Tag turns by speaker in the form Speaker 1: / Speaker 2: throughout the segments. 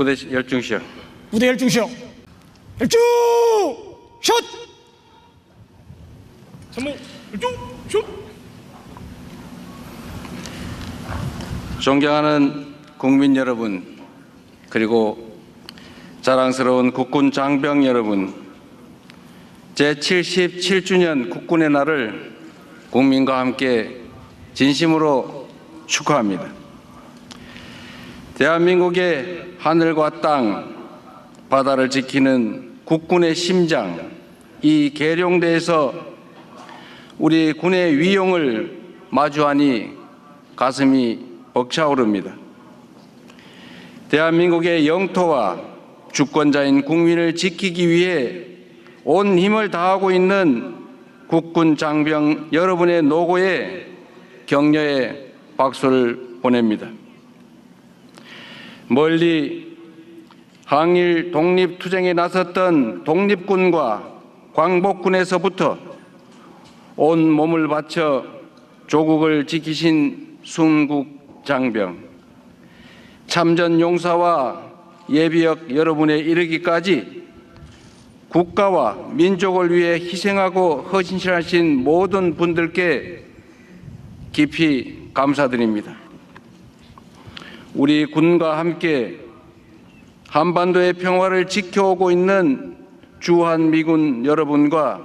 Speaker 1: 부대 열중시요.
Speaker 2: 부대 열중시요. 열중! 슛! 참모 열중! 슛!
Speaker 1: 존경하는 국민 여러분, 그리고 자랑스러운 국군 장병 여러분, 제77주년 국군의 날을 국민과 함께 진심으로 축하합니다. 대한민국의 하늘과 땅, 바다를 지키는 국군의 심장, 이 계룡대에서 우리 군의 위용을 마주하니 가슴이 벅차오릅니다. 대한민국의 영토와 주권자인 국민을 지키기 위해 온 힘을 다하고 있는 국군 장병 여러분의 노고에 격려의 박수를 보냅니다. 멀리 항일 독립투쟁에 나섰던 독립군과 광복군에서부터 온 몸을 바쳐 조국을 지키신 순국 장병, 참전 용사와 예비역 여러분에 이르기까지 국가와 민족을 위해 희생하고 헌신하신 모든 분들께 깊이 감사드립니다. 우리 군과 함께 한반도의 평화를 지켜오고 있는 주한미군 여러분과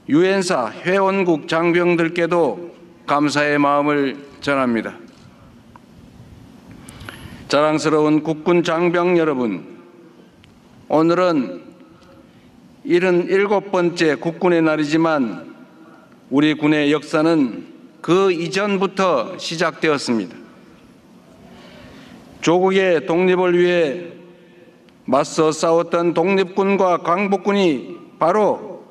Speaker 1: 유엔사 회원국 장병들께도 감사의 마음을 전합니다. 자랑스러운 국군 장병 여러분, 오늘은 77번째 국군의 날이지만 우리 군의 역사는 그 이전부터 시작되었습니다. 조국의 독립을 위해 맞서 싸웠던 독립군과 광복군이 바로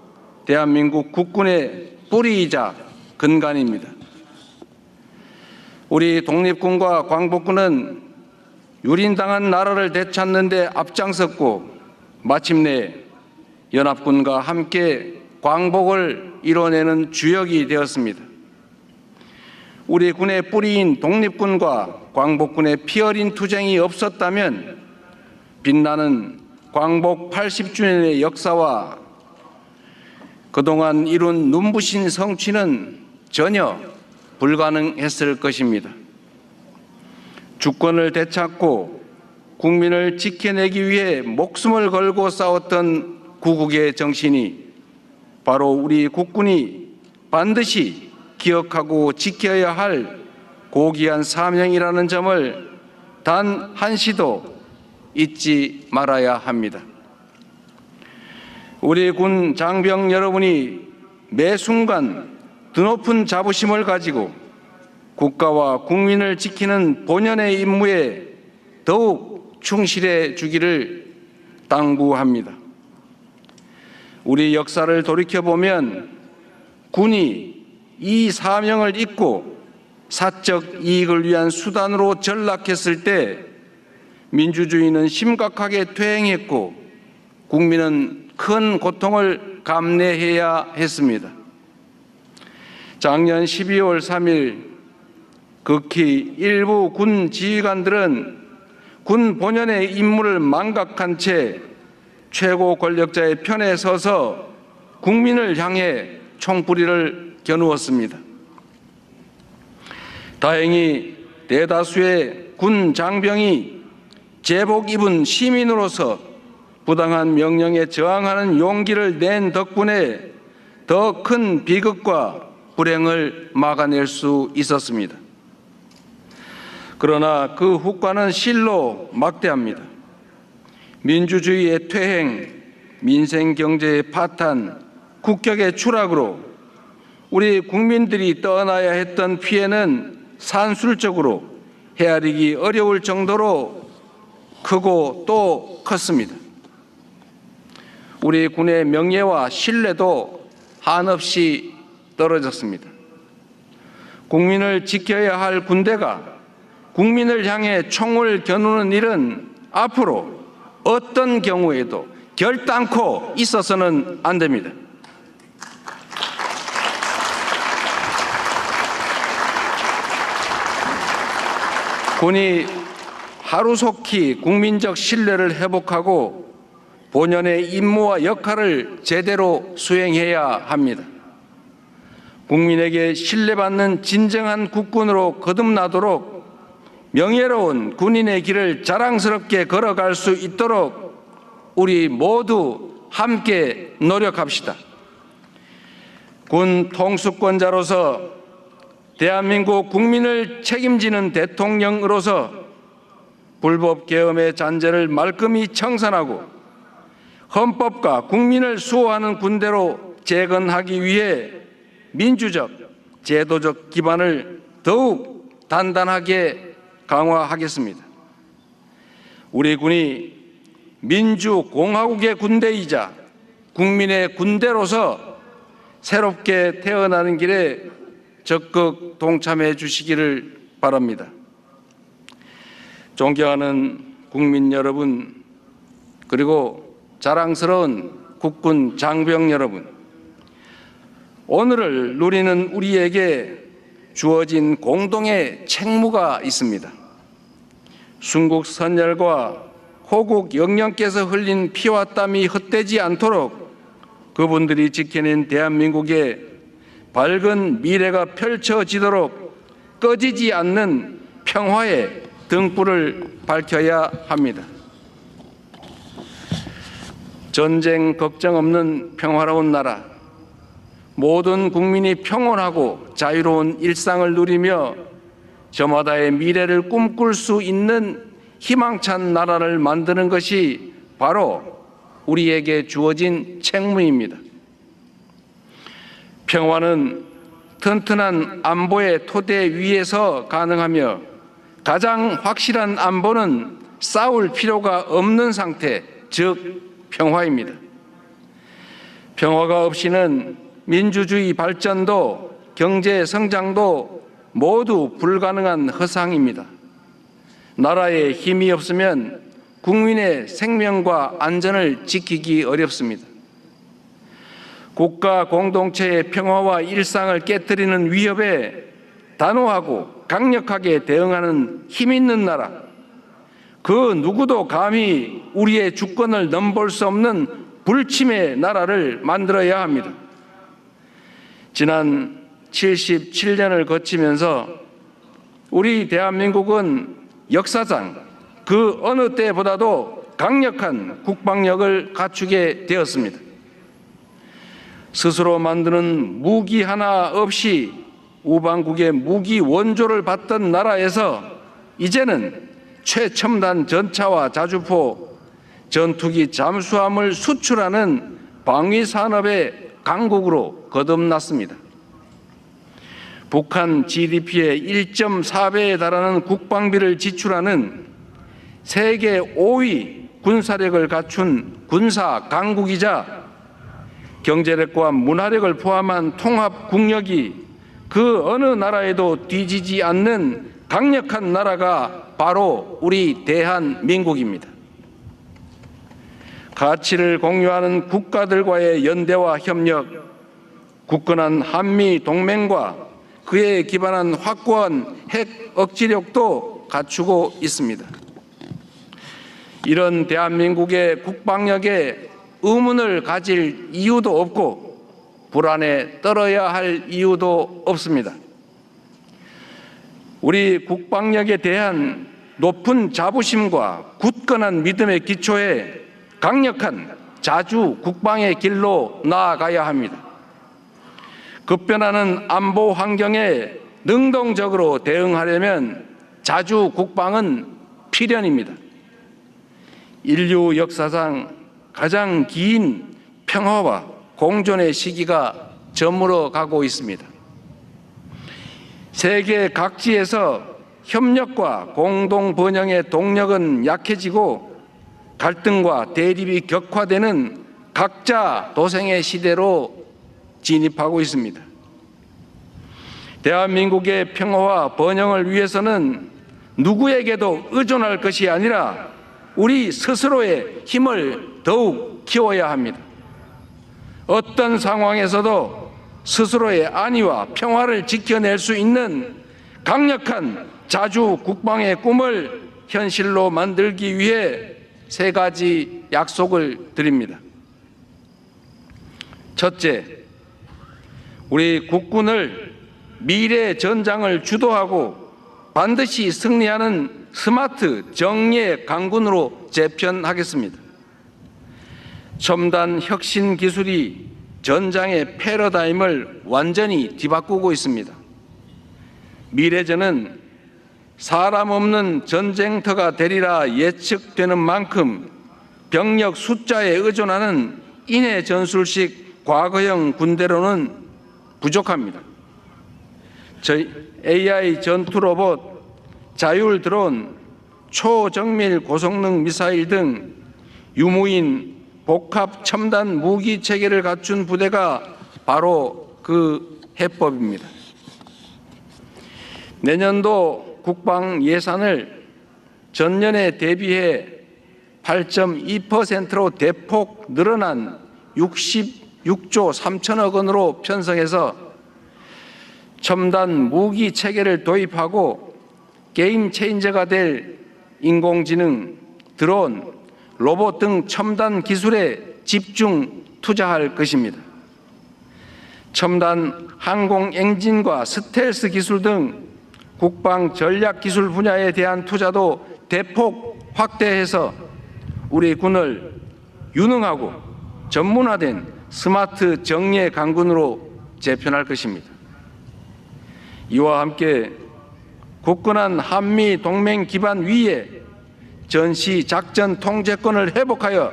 Speaker 1: 대한민국 국군의 뿌리이자 근간입니다. 우리 독립군과 광복군은 유린당한 나라를 되찾는 데 앞장섰고 마침내 연합군과 함께 광복을 이뤄내는 주역이 되었습니다. 우리 군의 뿌리인 독립군과 광복군의 피어린 투쟁이 없었다면 빛나는 광복 80주년의 역사와 그동안 이룬 눈부신 성취는 전혀 불가능했을 것입니다. 주권을 되찾고 국민을 지켜내기 위해 목숨을 걸고 싸웠던 구국의 정신이 바로 우리 국군이 반드시 기억하고 지켜야 할 고귀한 사명이라는 점을 단 한시도 잊지 말아야 합니다. 우리 군 장병 여러분이 매 순간 드높은 자부심을 가지고 국가와 국민을 지키는 본연의 임무에 더욱 충실해 주기를 당부합니다. 우리 역사를 돌이켜보면 군이 이 사명을 잊고 사적 이익을 위한 수단으로 전락했을 때 민주주의는 심각하게 퇴행했고 국민은 큰 고통을 감내해야 했습니다. 작년 12월 3일 극히 일부 군 지휘관들은 군 본연의 임무를 망각한 채 최고 권력자의 편에 서서 국민을 향해 총부리를 겨누었습니다. 다행히 대다수의 군 장병이 제복 입은 시민으로서 부당한 명령에 저항하는 용기를 낸 덕분에 더 큰 비극과 불행을 막아낼 수 있었습니다. 그러나 그 후과는 실로 막대합니다. 민주주의의 퇴행, 민생 경제의 파탄, 국격의 추락으로 우리 국민들이 떠나야 했던 피해는 산술적으로 헤아리기 어려울 정도로 크고 또 컸습니다. 우리 군의 명예와 신뢰도 한없이 떨어졌습니다. 국민을 지켜야 할 군대가 국민을 향해 총을 겨누는 일은 앞으로 어떤 경우에도 결단코 있어서는 안 됩니다. 군이 하루속히 국민적 신뢰를 회복하고 본연의 임무와 역할을 제대로 수행해야 합니다. 국민에게 신뢰받는 진정한 국군으로 거듭나도록 명예로운 군인의 길을 자랑스럽게 걸어갈 수 있도록 우리 모두 함께 노력합시다. 군 통수권자로서 대한민국 국민을 책임지는 대통령으로서 불법 계엄의 잔재를 말끔히 청산하고 헌법과 국민을 수호하는 군대로 재건하기 위해 민주적, 제도적 기반을 더욱 단단하게 강화하겠습니다. 우리 군이 민주공화국의 군대이자 국민의 군대로서 새롭게 태어나는 길에 적극 동참해 주시기를 바랍니다. 존경하는 국민 여러분, 그리고 자랑스러운 국군 장병 여러분, 오늘을 누리는 우리에게 주어진 공동의 책무가 있습니다. 순국 선열과 호국 영령께서 흘린 피와 땀이 헛되지 않도록 그분들이 지켜낸 대한민국의 밝은 미래가 펼쳐지도록 꺼지지 않는 평화의 등불을 밝혀야 합니다. 전쟁 걱정 없는 평화로운 나라, 모든 국민이 평온하고 자유로운 일상을 누리며 저마다의 미래를 꿈꿀 수 있는 희망찬 나라를 만드는 것이 바로 우리에게 주어진 책무입니다. 평화는 튼튼한 안보의 토대 위에서 가능하며 가장 확실한 안보는 싸울 필요가 없는 상태, 즉 평화입니다. 평화가 없이는 민주주의 발전도 경제 성장도 모두 불가능한 허상입니다. 나라에 힘이 없으면 국민의 생명과 안전을 지키기 어렵습니다. 국가 공동체의 평화와 일상을 깨뜨리는 위협에 단호하고 강력하게 대응하는 힘 있는 나라, 그 누구도 감히 우리의 주권을 넘볼 수 없는 불침의 나라를 만들어야 합니다. 지난 77년을 거치면서 우리 대한민국은 역사상 그 어느 때보다도 강력한 국방력을 갖추게 되었습니다. 스스로 만드는 무기 하나 없이 우방국의 무기 원조를 받던 나라에서 이제는 최첨단 전차와 자주포, 전투기 잠수함을 수출하는 방위산업의 강국으로 거듭났습니다. 북한 GDP의 1.4배에 달하는 국방비를 지출하는 세계 5위 군사력을 갖춘 군사 강국이자 경제력과 문화력을 포함한 통합 국력이 그 어느 나라에도 뒤지지 않는 강력한 나라가 바로 우리 대한민국입니다. 가치를 공유하는 국가들과의 연대와 협력, 굳건한 한미 동맹과 그에 기반한 확고한 핵 억지력도 갖추고 있습니다. 이런 대한민국의 국방력에 의문을 가질 이유도 없고 불안에 떨어야 할 이유도 없습니다. 우리 국방력에 대한 높은 자부심과 굳건한 믿음의 기초에 강력한 자주 국방의 길로 나아가야 합니다. 급변하는 안보 환경에 능동적으로 대응하려면 자주 국방은 필연입니다. 인류 역사상 가장 긴 평화와 공존의 시기가 저물어 가고 있습니다. 세계 각지에서 협력과 공동 번영의 동력은 약해지고 갈등과 대립이 격화되는 각자 도생의 시대로 진입하고 있습니다. 대한민국의 평화와 번영을 위해서는 누구에게도 의존할 것이 아니라 우리 스스로의 힘을 더욱 키워야 합니다. 어떤 상황에서도 스스로의 안위와 평화를 지켜낼 수 있는 강력한 자주 국방의 꿈을 현실로 만들기 위해 세 가지 약속을 드립니다. 첫째, 우리 국군을 미래 전장을 주도하고 반드시 승리하는 스마트 정예 강군으로 재편하겠습니다. 첨단 혁신 기술이 전장의 패러다임을 완전히 뒤바꾸고 있습니다. 미래전은 사람 없는 전쟁터가 되리라 예측되는 만큼 병력 숫자에 의존하는 인해 전술식 과거형 군대로는 부족합니다. AI 전투 로봇, 자율 드론, 초정밀 고성능 미사일 등 유무인 복합 첨단 무기 체계를 갖춘 부대가 바로 그 해법입니다. 내년도 국방 예산을 전년에 대비해 8.2%로 대폭 늘어난 66조 3천억 원으로 편성해서 첨단 무기 체계를 도입하고 게임 체인저가 될 인공지능, 드론, 로봇 등 첨단 기술에 집중 투자할 것입니다. 첨단 항공 엔진과 스텔스 기술 등 국방 전략 기술 분야에 대한 투자도 대폭 확대해서 우리 군을 유능하고 전문화된 스마트 정예 강군으로 재편할 것입니다. 이와 함께 굳건한 한미 동맹 기반 위에 전시 작전 통제권을 회복하여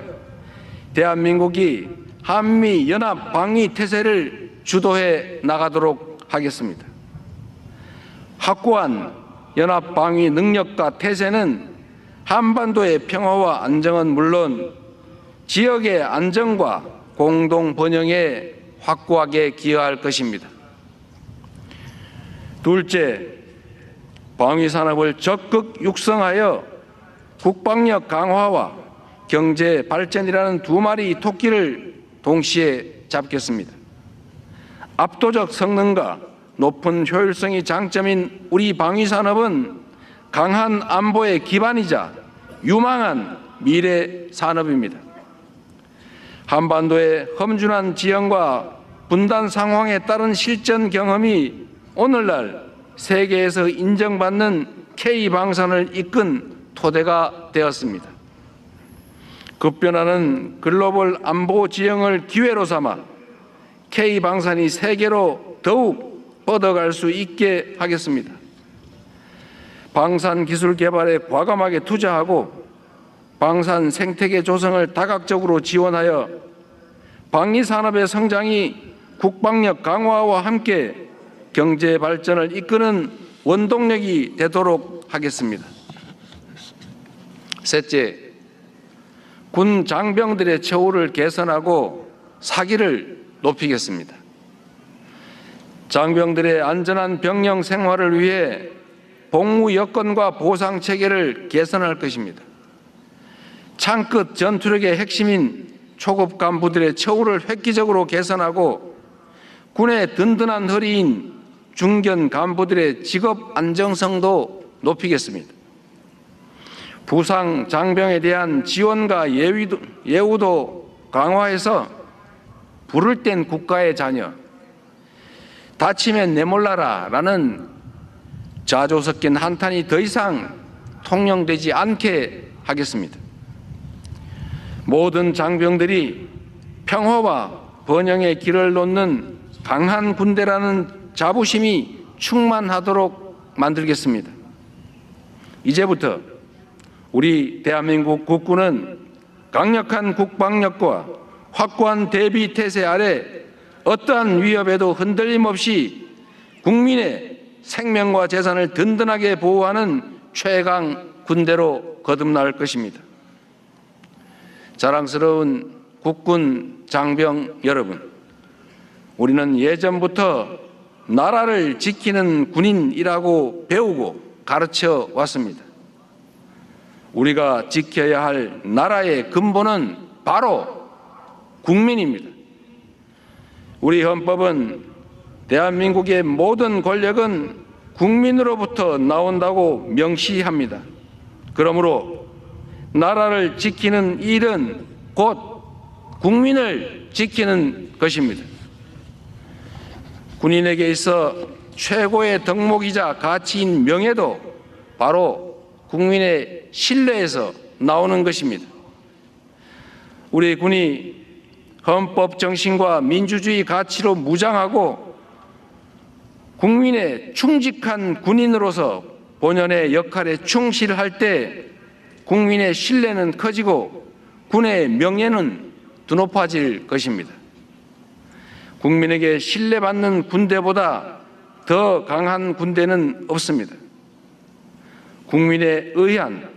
Speaker 1: 대한민국이 한미 연합 방위 태세를 주도해 나가도록 하겠습니다. 확고한 연합 방위 능력과 태세는 한반도의 평화와 안정은 물론 지역의 안정과 공동 번영에 확고하게 기여할 것입니다. 둘째, 방위 산업을 적극 육성하여 국방력 강화와 경제 발전이라는 두 마리 토끼를 동시에 잡겠습니다. 압도적 성능과 높은 효율성이 장점인 우리 방위 산업은 강한 안보의 기반이자 유망한 미래 산업입니다. 한반도의 험준한 지형과 분단 상황에 따른 실전 경험이 오늘날 세계에서 인정받는 K방산을 이끈 토대가 되었습니다. 급변하는 글로벌 안보 지형을 기회로 삼아 K방산이 세계로 더욱 뻗어갈 수 있게 하겠습니다. 방산 기술 개발에 과감하게 투자하고 방산 생태계 조성을 다각적으로 지원하여 방위 산업의 성장이 국방력 강화와 함께 경제 발전을 이끄는 원동력이 되도록 하겠습니다. 셋째, 군 장병들의 처우를 개선하고 사기를 높이겠습니다. 장병들의 안전한 병영 생활을 위해 복무 여건과 보상 체계를 개선할 것입니다. 창끝 전투력의 핵심인 초급 간부들의 처우를 획기적으로 개선하고 군의 든든한 허리인 중견 간부들의 직업 안정성도 높이겠습니다. 부상 장병에 대한 지원과 예우도 강화해서 부를 땐 국가의 자녀, 다치면 내몰라라 라는 자조 섞인 한탄이 더 이상 통용되지 않게 하겠습니다. 모든 장병들이 평화와 번영의 길을 놓는 강한 군대라는 자부심이 충만하도록 만들겠습니다. 이제부터 우리 대한민국 국군은 강력한 국방력과 확고한 대비 태세 아래 어떠한 위협에도 흔들림 없이 국민의 생명과 재산을 든든하게 보호하는 최강 군대로 거듭날 것입니다. 자랑스러운 국군 장병 여러분, 우리는 예전부터 나라를 지키는 군인이라고 배우고 가르쳐 왔습니다. 우리가 지켜야 할 나라의 근본은 바로 국민입니다. 우리 헌법은 대한민국의 모든 권력은 국민으로부터 나온다고 명시합니다. 그러므로 나라를 지키는 일은 곧 국민을 지키는 것입니다. 군인에게 있어 최고의 덕목이자 가치인 명예도 바로 국민의 신뢰에서 나오는 것입니다. 우리 군이 헌법 정신과 민주주의 가치로 무장하고 국민의 충직한 군인으로서 본연의 역할에 충실할 때 국민의 신뢰는 커지고 군의 명예는 드높아질 것입니다. 국민에게 신뢰받는 군대보다 더 강한 군대는 없습니다. 국민에 의한,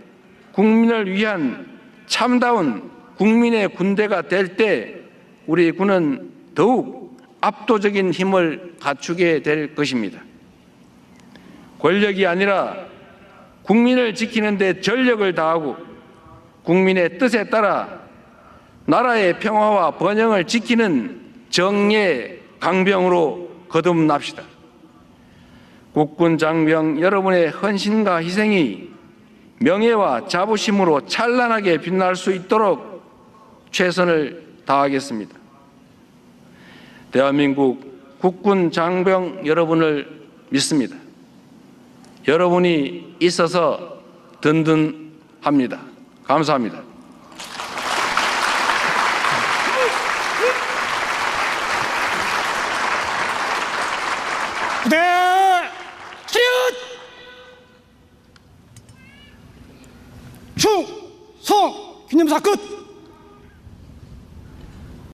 Speaker 1: 국민을 위한 참다운 국민의 군대가 될 때 우리 군은 더욱 압도적인 힘을 갖추게 될 것입니다. 권력이 아니라 국민을 지키는 데 전력을 다하고 국민의 뜻에 따라 나라의 평화와 번영을 지키는 정예 강병으로 거듭납시다. 국군 장병 여러분의 헌신과 희생이 명예와 자부심으로 찬란하게 빛날 수 있도록 최선을 다하겠습니다. 대한민국 국군 장병 여러분을 믿습니다. 여러분이 있어서 든든합니다. 감사합니다.
Speaker 2: 부대 차렷! 충성! 기념사 끝!